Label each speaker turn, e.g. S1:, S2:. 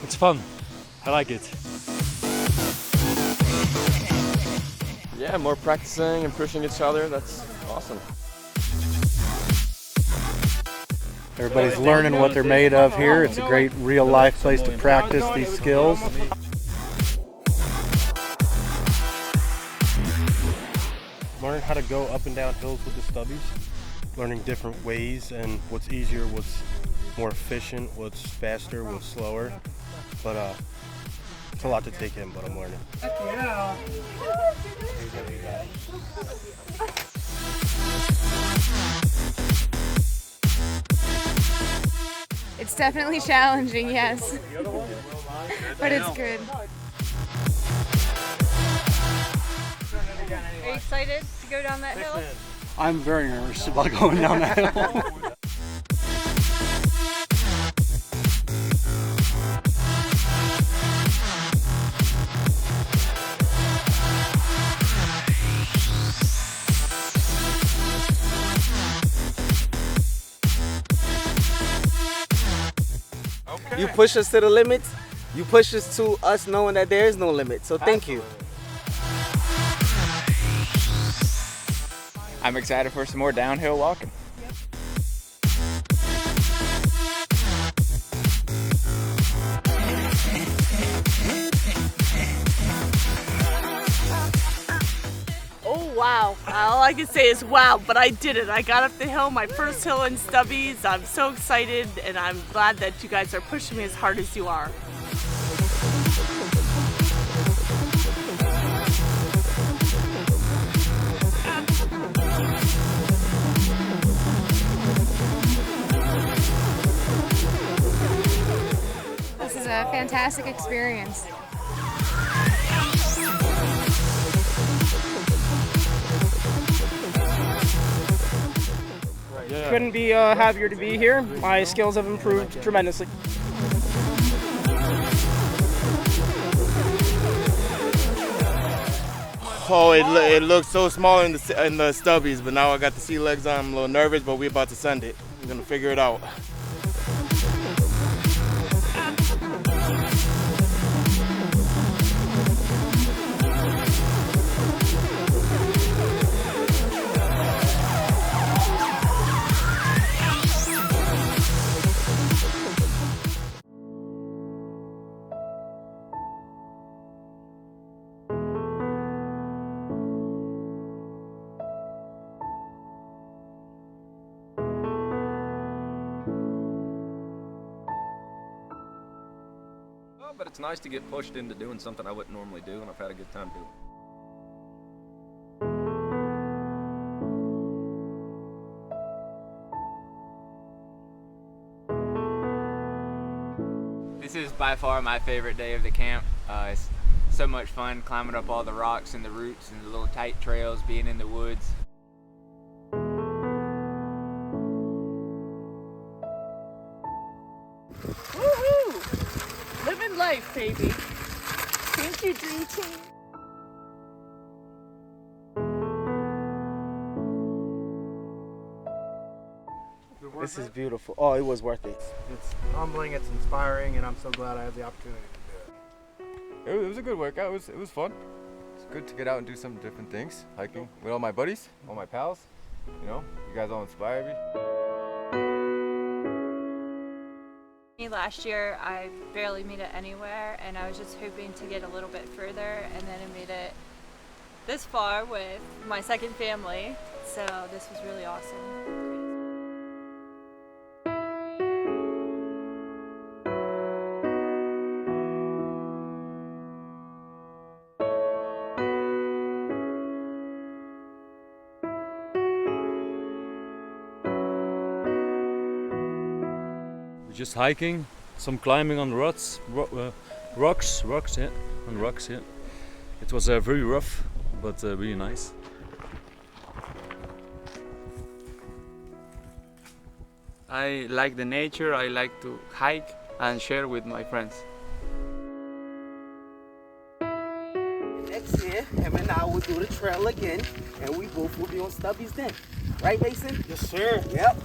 S1: It's fun. I like it.
S2: Yeah, more practicing and pushing each other. That's awesome.
S3: Everybody's learning what they're made of here. It's a great real-life place to practice these skills.
S4: Learning how to go up and down hills with the stubbies, learning different ways and what's easier, what's more efficient, what's faster, what's slower. But it's a lot to take in, but I'm learning.
S5: Yeah.
S6: It's definitely challenging, yes, but it's good.
S7: Are you excited to go down that hill?
S3: I'm very nervous about going down that hill.
S8: You push us to the limits. You push us to us knowing that there is no limit. So thank you.
S9: I'm excited for some more downhill walking.
S5: Oh wow, all I can say is wow, but I did it. I got up the hill, my first hill in stubbies. I'm so excited and I'm glad that you guys are pushing me as hard as you are.
S6: This is a fantastic experience.
S10: Couldn't be happier to be here. My skills have improved tremendously.
S2: Oh, it looked so small in the stubbies, but now I got the sea legs on. I'm a little nervous, but we're about to send it. We're gonna figure it out.
S11: But it's nice to get pushed into doing something I wouldn't normally do, and I've had a good time doing it.
S9: This is by far my favorite day of the camp. It's so much fun climbing up all the rocks and the roots and the little tight trails, being in the woods.
S5: Woohoo! Living life, baby. Thank you, Dream Team.
S8: This is beautiful. Oh, it was worth it.
S3: It's humbling, it's inspiring, and I'm so glad I have the opportunity to do it.
S12: It was a good workout. It was fun. It's good to get out and do some different things. Hiking with all my buddies, all my pals. You know, you guys all inspire me.
S7: Last year I barely made it anywhere, and I was just hoping to get a little bit further, and then I made it this far with my second family, so this was really awesome.
S1: Just hiking, some climbing on the rocks, yeah, on rocks, yeah. It was very rough, but really nice.
S13: I like the nature. I like to hike and share with my friends.
S8: Next year, him and I will do the trail again, and we both will be on stubbies then. Right, Mason?
S4: Yes, sir.
S8: Yep.